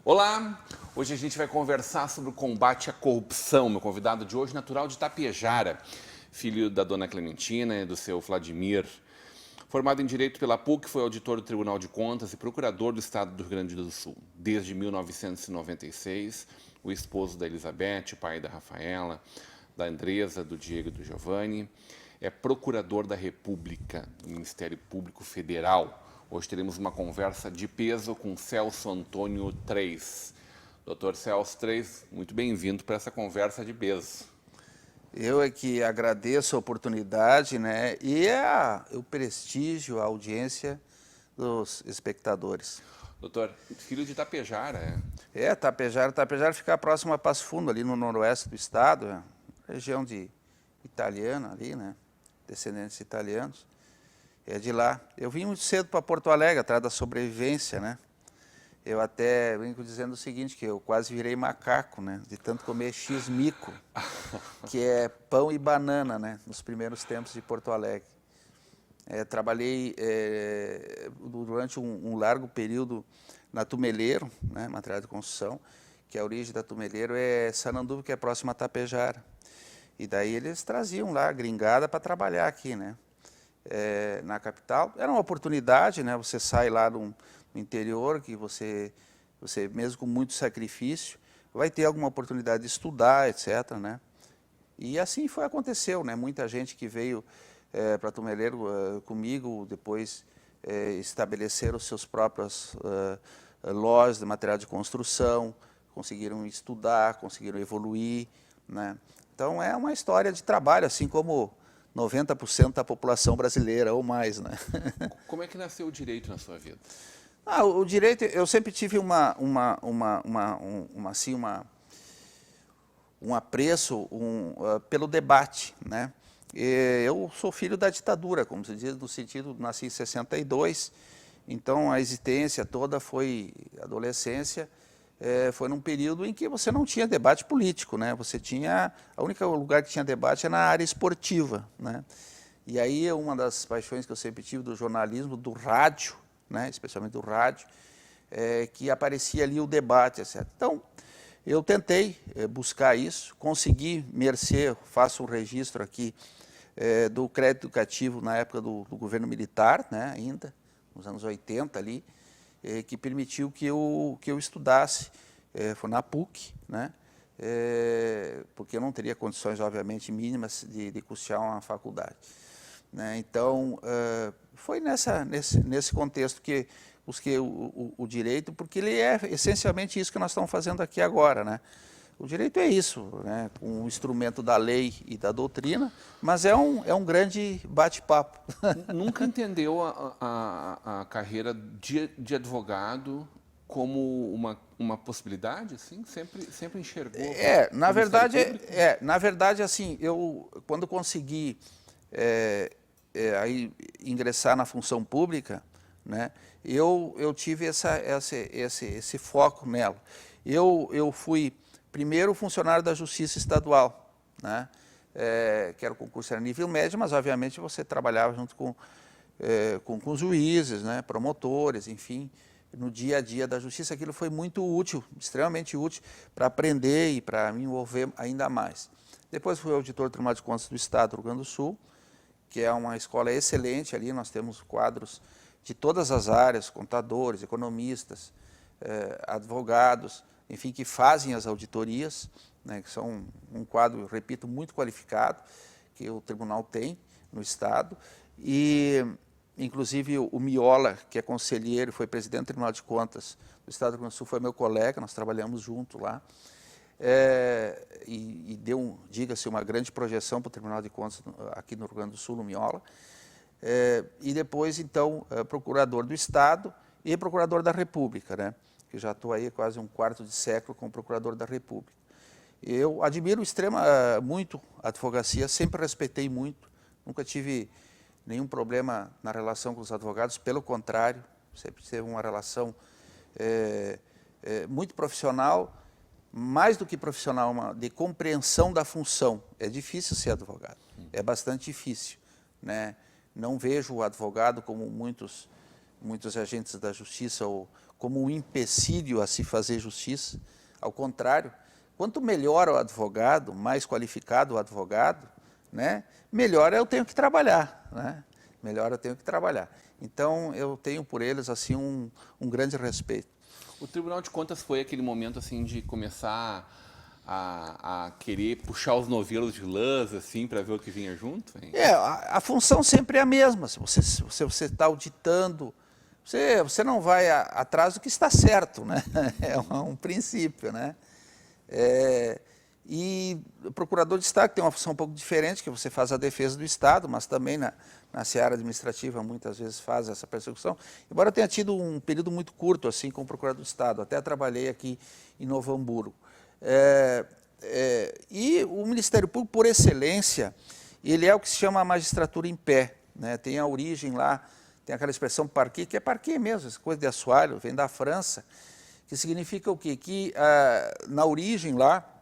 Olá, hoje a gente vai conversar sobre o combate à corrupção. Meu convidado de hoje, natural de Itapejara, filho da dona Clementina e do seu Vladimir. Formado em Direito pela PUC, foi auditor do Tribunal de Contas e procurador do Estado do Rio Grande do Sul. Desde 1996, o esposo da Elizabeth, pai da Rafaela, da Andresa, do Diego e do Giovanni, é procurador da República, do Ministério Público Federal. Hoje teremos uma conversa de peso com Celso Antônio Treis. Doutor Celso Treis, muito bem-vindo para essa conversa de peso. Eu é que agradeço a oportunidade, né, e o prestígio, a audiência dos espectadores. Doutor, filho de Itapejara, Itapejara fica próximo a Passo Fundo, ali no noroeste do estado, região de italiana ali, né, descendentes italianos. É de lá. Eu vim muito cedo para Porto Alegre, atrás da sobrevivência, né? Eu até brinco dizendo o seguinte, que eu quase virei macaco, né? De tanto comer x-mico, que é pão e banana, né? Nos primeiros tempos de Porto Alegre. Trabalhei durante um largo período na Tumeleiro, né? Material de construção, que a origem da Tumeleiro é Sananduva, que é próximo a Itapejara. E daí eles traziam lá a gringada para trabalhar aqui, né? Na capital. Era uma oportunidade, né? Você sai lá no interior, que você mesmo com muito sacrifício, vai ter alguma oportunidade de estudar, etc., né? E assim aconteceu, né? Muita gente que veio para Tumeleiro comigo, depois estabeleceram os seus próprios lojas de material de construção, conseguiram estudar, conseguiram evoluir, né? Então é uma história de trabalho, assim como 90% da população brasileira ou mais, né? Como é que nasceu o direito na sua vida? O direito, eu sempre tive um apreço pelo debate, né? Eu sou filho da ditadura, como se diz, no sentido, nasci em 62, então a existência toda foi adolescência. Foi num período em que você não tinha debate político, né? Você tinha, o único lugar que tinha debate era na área esportiva, né? E aí uma das paixões que eu sempre tive do jornalismo, do rádio, né? Especialmente do rádio, que aparecia ali o debate, etc. Então, eu tentei buscar isso, consegui faço um registro aqui do crédito educativo na época do governo militar, né? Ainda, nos anos 80 ali, que permitiu que eu estudasse, foi na PUC, né? Porque eu não teria condições, obviamente, mínimas de custear uma faculdade, né? Então, foi nesse contexto que busquei o direito, porque ele é essencialmente isso que nós estamos fazendo aqui agora, né? O direito é isso, né? Um instrumento da lei e da doutrina, mas é um grande bate-papo. Nunca entendeu a carreira de advogado como uma possibilidade, assim? Sempre enxergou? Na verdade, assim, eu quando consegui aí ingressar na função pública, né? Eu tive esse foco nela. Eu fui primeiro funcionário da Justiça Estadual, né? Que era o concurso era nível médio, mas obviamente você trabalhava junto com os juízes, né? Promotores, enfim, no dia a dia da justiça. Aquilo foi muito útil, extremamente útil para aprender e para me envolver ainda mais. Depois fui auditor do Tribunal de Contas do Estado do Rio Grande do Sul, que é uma escola excelente ali, nós temos quadros de todas as áreas, contadores, economistas, advogados, enfim, que fazem as auditorias, né, que são um quadro, repito, muito qualificado, que o tribunal tem no Estado. E, inclusive, o Miola, que é conselheiro, foi presidente do Tribunal de Contas do Estado do Rio Grande do Sul, foi meu colega, nós trabalhamos junto lá. E deu, diga-se, uma grande projeção para o Tribunal de Contas aqui no Rio Grande do Sul, no Miola. E depois, então, procurador do Estado e procurador da República, né? Que já estou aí quase um quarto de século como procurador da República. Eu admiro muito a advocacia, sempre respeitei muito, nunca tive nenhum problema na relação com os advogados, pelo contrário, sempre teve uma relação muito profissional, mais do que profissional, de compreensão da função. É difícil ser advogado, é bastante difícil, né? Não vejo o advogado como muitos agentes da justiça ou como um empecilho a se fazer justiça. Ao contrário, quanto melhor o advogado, mais qualificado o advogado, né, melhor eu tenho que trabalhar, né? Melhor eu tenho que trabalhar. Então, eu tenho por eles assim um grande respeito. O Tribunal de Contas foi aquele momento assim de começar a querer puxar os novelos de lãs assim para ver o que vinha junto? Hein? A função sempre é a mesma. Se você está auditando, você não vai atrás do que está certo, né? É um princípio, né? E o procurador de Estado tem uma função um pouco diferente, que você faz a defesa do Estado, mas também na seara administrativa muitas vezes faz essa persecução. Embora eu tenha tido um período muito curto assim com o procurador de Estado, até trabalhei aqui em Novo Hamburgo. E o Ministério Público, por excelência, ele é o que se chama a magistratura em pé, né? Tem a origem lá, tem aquela expressão parquet, que é parquet mesmo, essa coisa de assoalho, vem da França, que significa o quê? Que na origem lá,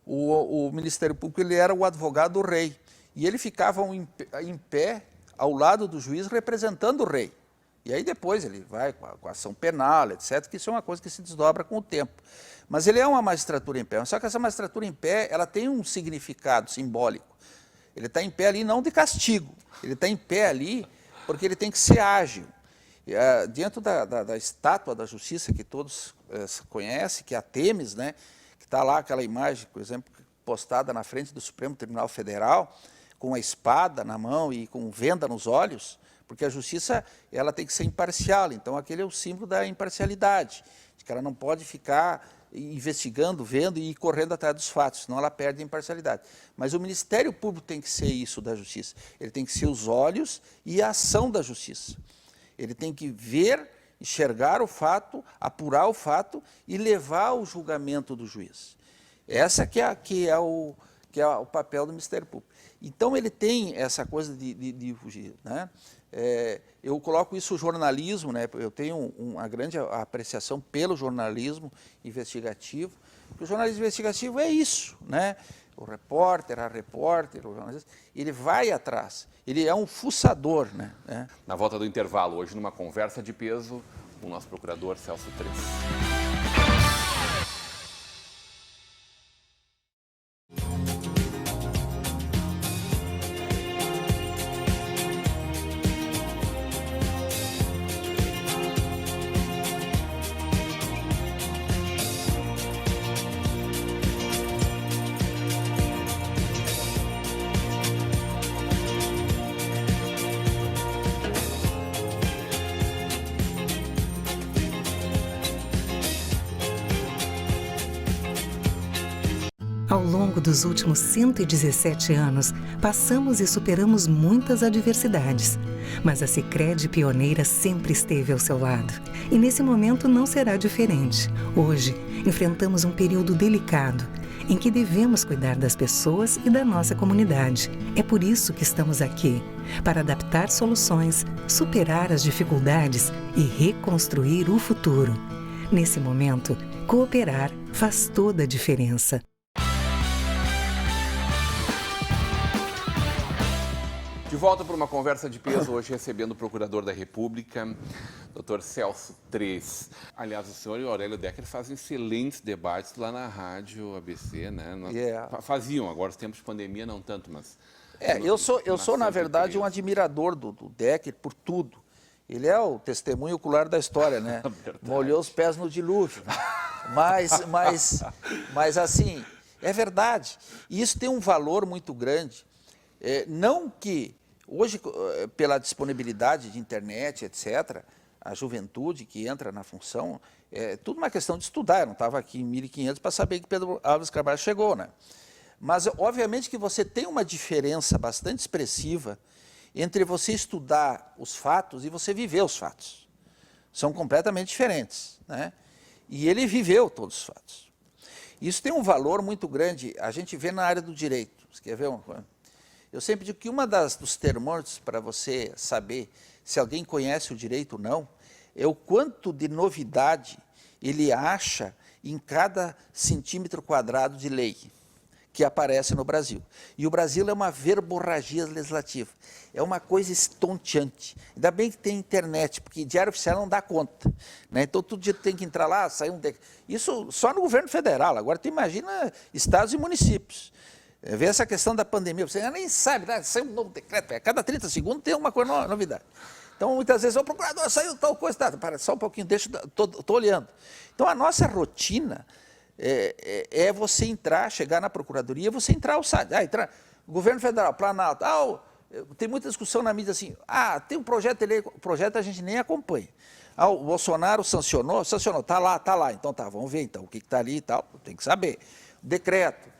o Ministério Público ele era o advogado do rei, e ele ficava em pé ao lado do juiz representando o rei. E aí depois ele vai com a ação penal, etc., que isso é uma coisa que se desdobra com o tempo. Mas ele é uma magistratura em pé, só que essa magistratura em pé ela tem um significado simbólico. Ele está em pé ali não de castigo, ele está em pé ali porque ele tem que ser ágil. Dentro da estátua da justiça que todos conhecem, que é a Temis, né, que está lá aquela imagem, por exemplo, postada na frente do Supremo Tribunal Federal, com a espada na mão e com venda nos olhos, porque a justiça ela tem que ser imparcial, então aquele é o símbolo da imparcialidade, de que ela não pode ficar investigando, vendo e correndo atrás dos fatos, senão ela perde a imparcialidade. Mas o Ministério Público tem que ser isso da justiça, ele tem que ser os olhos e a ação da justiça. Ele tem que ver, enxergar o fato, apurar o fato e levar ao julgamento do juiz. Essa que é o papel do Ministério Público. Então, ele tem essa coisa de fugir, né? Eu coloco isso no jornalismo, né? Eu tenho uma grande apreciação pelo jornalismo investigativo, porque o jornalismo investigativo é isso, né? O repórter, a repórter, o jornalista, ele vai atrás, ele é um fuçador, né? Na volta do intervalo, hoje numa conversa de peso com o nosso procurador Celso Tres. Ao longo dos últimos 117 anos, passamos e superamos muitas adversidades. Mas a Sicredi Pioneira sempre esteve ao seu lado. E nesse momento não será diferente. Hoje, enfrentamos um período delicado, em que devemos cuidar das pessoas e da nossa comunidade. É por isso que estamos aqui, para adaptar soluções, superar as dificuldades e reconstruir o futuro. Nesse momento, cooperar faz toda a diferença. De volta para uma conversa de peso, hoje recebendo o Procurador da República, Dr. Celso Tres. Aliás, o senhor e o Aurélio Decker fazem excelentes debates lá na rádio ABC, né? Faziam, agora os tempos de pandemia não tanto, mas... Eu sou na verdade, um admirador do Decker por tudo. Ele é o testemunho ocular da história, né? Molhou os pés no dilúvio. Mas assim, é verdade. E isso tem um valor muito grande. Não que... Hoje, pela disponibilidade de internet, etc., a juventude que entra na função, é tudo uma questão de estudar. Eu não estava aqui em 1500 para saber que Pedro Álvares Carvalho chegou, né? Mas, obviamente, que você tem uma diferença bastante expressiva entre você estudar os fatos e você viver os fatos. São completamente diferentes, né? E ele viveu todos os fatos. Isso tem um valor muito grande. A gente vê na área do direito. Você quer ver uma coisa? Eu sempre digo que uma dos termômetros para você saber se alguém conhece o direito ou não, é o quanto de novidade ele acha em cada centímetro quadrado de lei que aparece no Brasil. E o Brasil é uma verborragia legislativa. É uma coisa estonteante. Ainda bem que tem internet, porque diário oficial não dá conta, né? Então, todo dia tem que entrar lá, sair um... Isso só no governo federal. Agora, tu imagina estados e municípios. Vê essa questão da pandemia, você nem sabe, né? Sai um novo decreto, a cada 30 segundos tem uma coisa novidade. Então, muitas vezes, o procurador saiu tal coisa, tá, para só um pouquinho, deixa, estou olhando. Então, a nossa rotina é você entrar, chegar na procuradoria, você entrar ao site. Governo Federal, Planalto, tem muita discussão na mídia assim, tem um projeto de lei, o projeto a gente nem acompanha. O Bolsonaro sancionou, está lá, então tá, vamos ver então, o que está ali e tal, tem que saber. Decreto,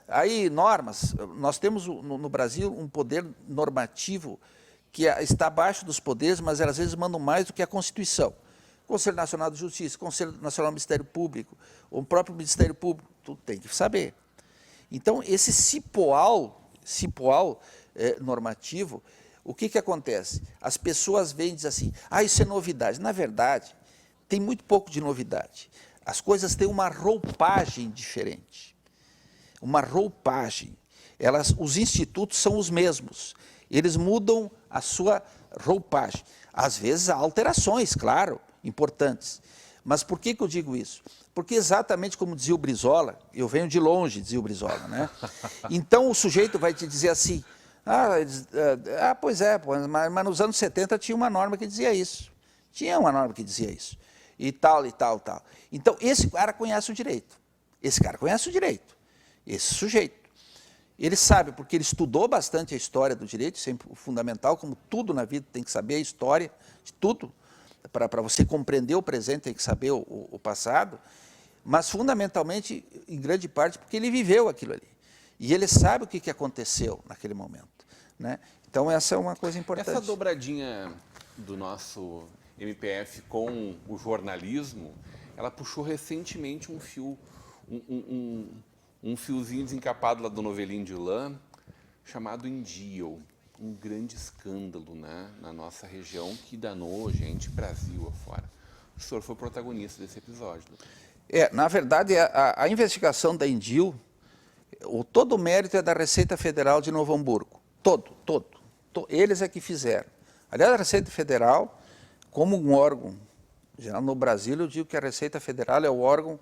aí normas, nós temos no Brasil um poder normativo que está abaixo dos poderes, mas às vezes mandam mais do que a Constituição. Conselho Nacional de Justiça, Conselho Nacional do Ministério Público, o próprio Ministério Público, tu tem que saber. Então, esse cipoal normativo, o que acontece? As pessoas veem e dizem assim, isso é novidade. Na verdade, tem muito pouco de novidade. As coisas têm uma roupagem diferente. Uma roupagem. Os institutos são os mesmos. Eles mudam a sua roupagem. Às vezes há alterações, claro, importantes. Mas por que eu digo isso? Porque exatamente como dizia o Brizola, eu venho de longe, dizia o Brizola, né? Então o sujeito vai te dizer assim, pois é, mas nos anos 70 tinha uma norma que dizia isso. Tinha uma norma que dizia isso. E tal, e tal, tal. Então esse cara conhece o direito. Esse cara conhece o direito. Esse sujeito. Ele sabe, porque ele estudou bastante a história do direito, sempre fundamental, como tudo na vida tem que saber a história de tudo. Para você compreender o presente, tem que saber o passado, mas fundamentalmente, em grande parte, porque ele viveu aquilo ali. E ele sabe o que aconteceu naquele momento, né? Então, essa é uma coisa importante. Essa dobradinha do nosso MPF com o jornalismo, ela puxou recentemente um fio, um fiozinho desencapado lá do novelinho de lã, chamado Indio. Um grande escândalo, né, na nossa região que danou gente Brasil afora. O senhor foi protagonista desse episódio. Na verdade, a investigação da Indio, todo o mérito é da Receita Federal de Novo Hamburgo. Todo. Eles é que fizeram. Aliás, a Receita Federal, como um órgão, geral no Brasil, eu digo que a Receita Federal é o órgão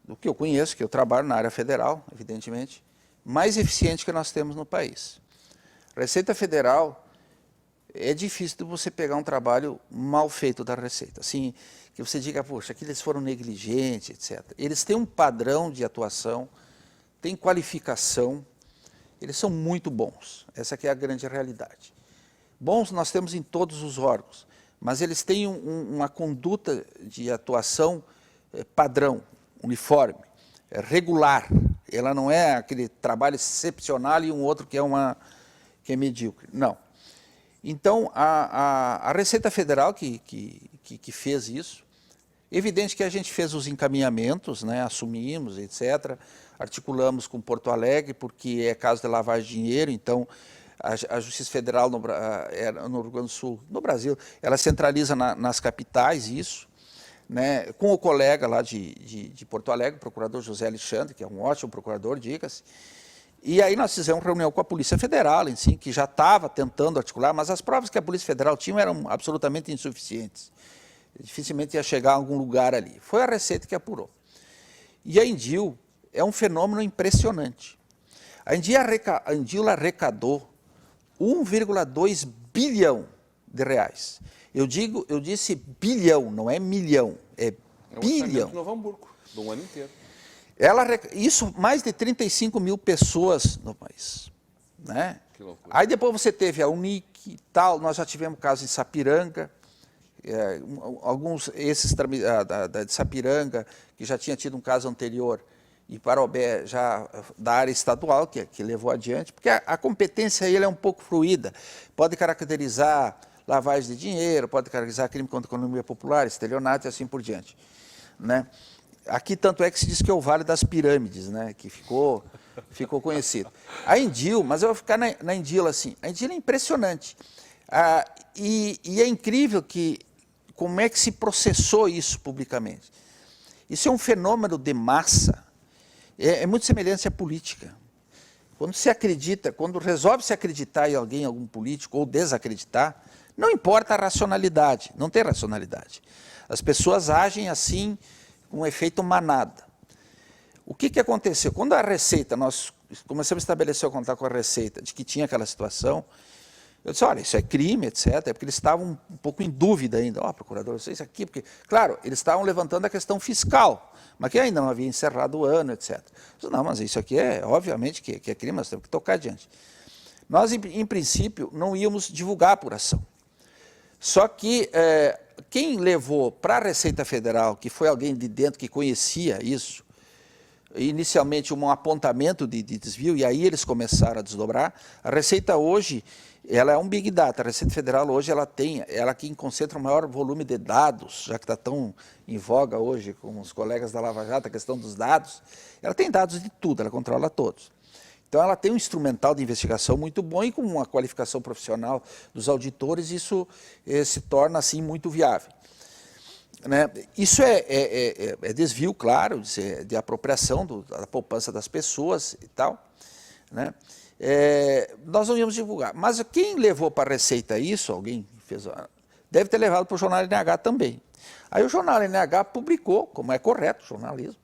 do que eu conheço, que eu trabalho na área federal, evidentemente, mais eficiente que nós temos no país. Receita Federal, é difícil de você pegar um trabalho mal feito da Receita, assim, que você diga, poxa, aqui eles foram negligentes, etc. Eles têm um padrão de atuação, têm qualificação, eles são muito bons, essa aqui é a grande realidade. Bons nós temos em todos os órgãos, mas eles têm uma conduta de atuação padrão, uniforme, regular, ela não é aquele trabalho excepcional e um outro que é medíocre, não. Então, a Receita Federal que fez isso, evidente que a gente fez os encaminhamentos, né, assumimos, etc., articulamos com Porto Alegre, porque é caso de lavagem de dinheiro, então a Justiça Federal no Rio Grande do Sul, no Brasil, ela centraliza nas capitais isso, né, com o colega lá de Porto Alegre, o procurador José Alexandre, que é um ótimo procurador, diga-se. E aí nós fizemos reunião com a Polícia Federal, em si, que já estava tentando articular, mas as provas que a Polícia Federal tinha eram absolutamente insuficientes. Dificilmente ia chegar a algum lugar ali. Foi a Receita que apurou. E a Indio é um fenômeno impressionante. A Indio arrecadou 1,2 bilhão de reais. Eu disse bilhão, não é milhão, é bilhão. É o Novo Hamburgo, do ano inteiro. Isso, mais de 35 mil pessoas no país. Né? Que loucura. Aí depois você teve a Unic e tal, nós já tivemos casos em Sapiranga, alguns, esses de Sapiranga, que já tinha tido um caso anterior, e Parobé já da área estadual, que levou adiante, porque a competência aí é um pouco fluida, pode caracterizar lavagem de dinheiro, pode caracterizar crime contra a economia popular, estelionato e assim por diante. Né? Aqui, tanto é que se diz que é o Vale das Pirâmides, né? Que ficou ficou conhecido. A Indil, mas eu vou ficar na Indil assim, a Indil é impressionante. E é incrível como é que se processou isso publicamente. Isso é um fenômeno de massa, é muito semelhante à política. Quando se acredita, quando resolve se acreditar em alguém, algum político, ou desacreditar, não importa a racionalidade, não tem racionalidade. As pessoas agem assim, com um efeito manada. O que aconteceu? Quando a Receita, nós começamos a estabelecer o contato com a Receita, de que tinha aquela situação, eu disse, olha, isso é crime, etc., porque eles estavam um pouco em dúvida ainda. Procurador, isso aqui, porque, claro, eles estavam levantando a questão fiscal, mas que ainda não havia encerrado o ano, etc. Eu disse, não, mas isso aqui obviamente, que é crime, nós temos que tocar adiante. Nós, em princípio, não íamos divulgar a apuração. Só que quem levou para a Receita Federal, que foi alguém de dentro que conhecia isso, inicialmente um apontamento de desvio, e aí eles começaram a desdobrar, a Receita hoje, ela é um big data, a Receita Federal hoje ela que concentra o maior volume de dados, já que está tão em voga hoje com os colegas da Lava Jato, a questão dos dados, ela tem dados de tudo, ela controla todos. Então ela tem um instrumental de investigação muito bom e com uma qualificação profissional dos auditores, isso se torna assim muito viável. Né? Isso é desvio, claro, de apropriação da poupança das pessoas e tal, né? Nós não íamos divulgar, mas quem levou para a Receita isso, alguém fez, deve ter levado para o Jornal NH também. Aí o Jornal NH publicou, como é correto, jornalismo,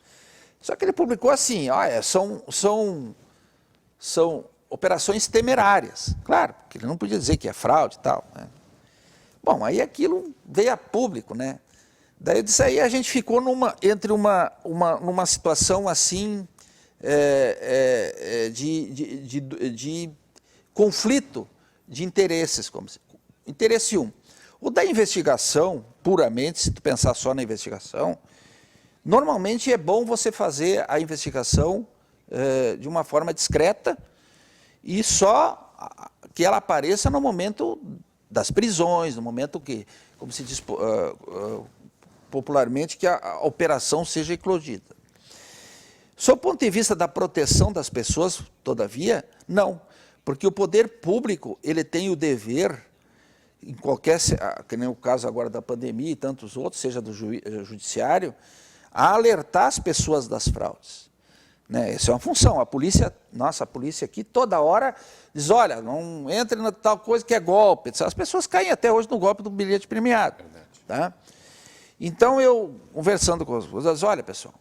só que ele publicou assim, olha, são operações temerárias, claro, porque ele não podia dizer que é fraude e tal, né? Bom, aí aquilo veio a público, né? Daí disso aí a gente ficou numa situação assim, de conflito de interesses. Interesse um. O da investigação, puramente, se tu pensar só na investigação, normalmente é bom você fazer a investigação de uma forma discreta e só que ela apareça no momento das prisões, no momento que, como se diz popularmente, que a operação seja eclodida. Sob o ponto de vista da proteção das pessoas, todavia, não, porque o poder público ele tem o dever, em qualquer, que nem o caso agora da pandemia e tantos outros, seja do judiciário, a alertar as pessoas das fraudes. Né? Essa é uma função. A polícia, a polícia aqui toda hora diz, olha, não entre na tal coisa que é golpe. As pessoas caem até hoje no golpe do bilhete premiado. Tá? Então, eu, conversando com as pessoas, olha, pessoal,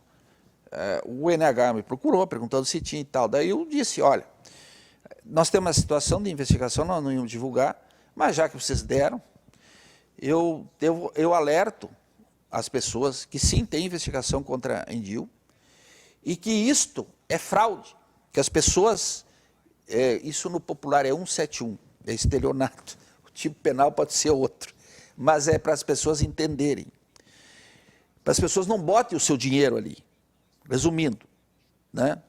o NH me procurou, perguntando se tinha e tal. Daí eu disse, olha, nós temos uma situação de investigação, nós não íamos divulgar, mas já que vocês deram, eu alerto as pessoas que sim, tem investigação contra a Indil e que isto é fraude, que as pessoas, isso no popular é 171, é estelionato, o tipo penal pode ser outro, mas é para as pessoas entenderem. Para as pessoas não botem o seu dinheiro ali, resumindo, né?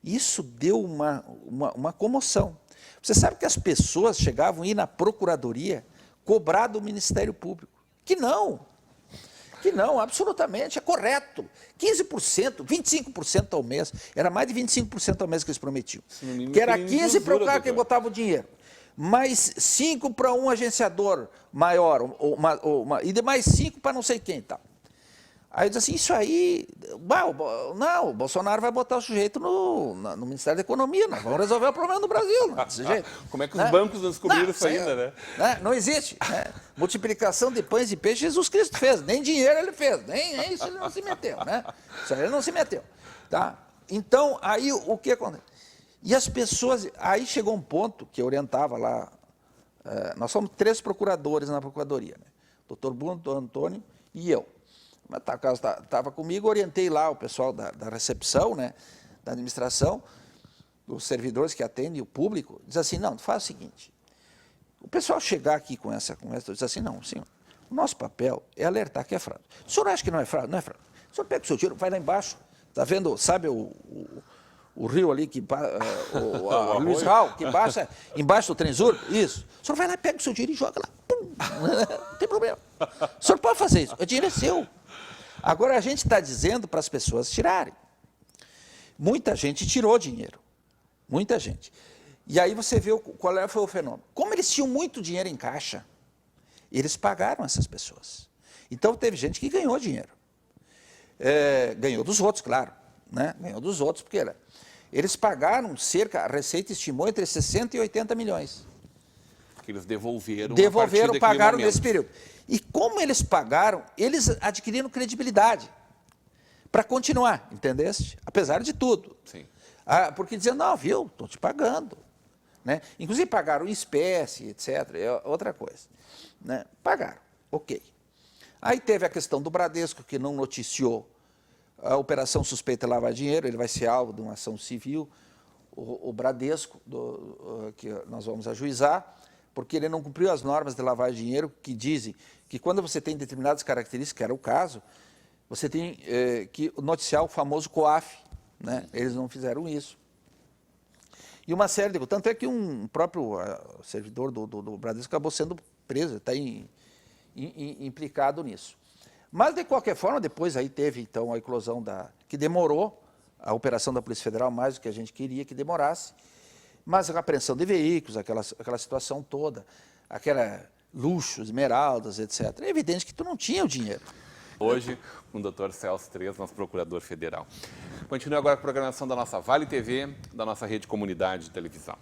Isso deu uma comoção. Você sabe que as pessoas chegavam a ir na procuradoria cobrar do Ministério Público. Que não, absolutamente, é correto. 15%, 25% ao mês, era mais de 25% ao mês que eles prometiam. Que era 15% para o cara que botava o dinheiro. Mais 5 para um agenciador maior, e de mais 5 para não sei quem e tal. Aí eu disse assim, isso aí, não, o Bolsonaro vai botar o sujeito no Ministério da Economia, nós vamos resolver o problema do Brasil, não, desse jeito. Como é que os bancos não descobriram isso ainda, né? Não existe. Né? Multiplicação de pães e peixes, Jesus Cristo fez, nem dinheiro ele fez, nem isso ele não se meteu, né? Isso aí ele não se meteu. Tá? Então, aí o que acontece? E as pessoas, aí chegou um ponto que eu orientava lá, nós somos 3 procuradores na Procuradoria, né? Doutor Bruno, doutor Antônio e eu. Mas o caso estava comigo, orientei lá o pessoal da recepção, né, da administração, os servidores que atendem o público, diz assim, não, faz o seguinte, o pessoal chegar aqui com essa diz assim, não, senhor, o nosso papel é alertar que é fraude. O senhor acha que não é fraude? Não é fraude. O senhor pega o seu dinheiro, vai lá embaixo, está vendo, sabe o rio ali, o Luiz Raul, que baixa embaixo do Trenzur? Isso. O senhor vai lá, pega o seu dinheiro e joga lá. Pum. Não tem problema. O senhor pode fazer isso, o dinheiro é seu. Agora, a gente está dizendo para as pessoas tirarem. Muita gente tirou dinheiro. Muita gente. E aí você vê qual foi o fenômeno. Como eles tinham muito dinheiro em caixa, eles pagaram essas pessoas. Então teve gente que ganhou dinheiro. Ganhou dos outros, claro. Né? Ganhou dos outros, porque eles pagaram a Receita estimou entre 60 e 80 milhões. Que eles devolveram Pagaram nesse período. E como eles pagaram, eles adquiriram credibilidade para continuar, entendeste? Apesar de tudo. Sim. Porque diziam, não, viu, estou te pagando. Né? Inclusive pagaram em espécie, etc. É outra coisa. Né? Pagaram, ok. Aí teve a questão do Bradesco, que não noticiou a operação suspeita de lavar dinheiro, ele vai ser alvo de uma ação civil, o Bradesco, que nós vamos ajuizar, porque ele não cumpriu as normas de lavagem de dinheiro que dizem que quando você tem determinadas características, que era o caso, você tem que noticiar o famoso COAF. Né? Eles não fizeram isso. E uma série de coisas. Tanto é que um próprio servidor do Bradesco acabou sendo preso, está implicado nisso. Mas, de qualquer forma, depois aí teve então a eclosão que demorou, a operação da Polícia Federal mais do que a gente queria que demorasse, mas a apreensão de veículos, aquela situação toda, aquela luxo, esmeraldas, etc. É evidente que tu não tinha o dinheiro. Hoje, com o Dr. Celso Tres, nosso procurador federal. Continue agora a programação da nossa Vale TV, da nossa rede comunidade de televisão.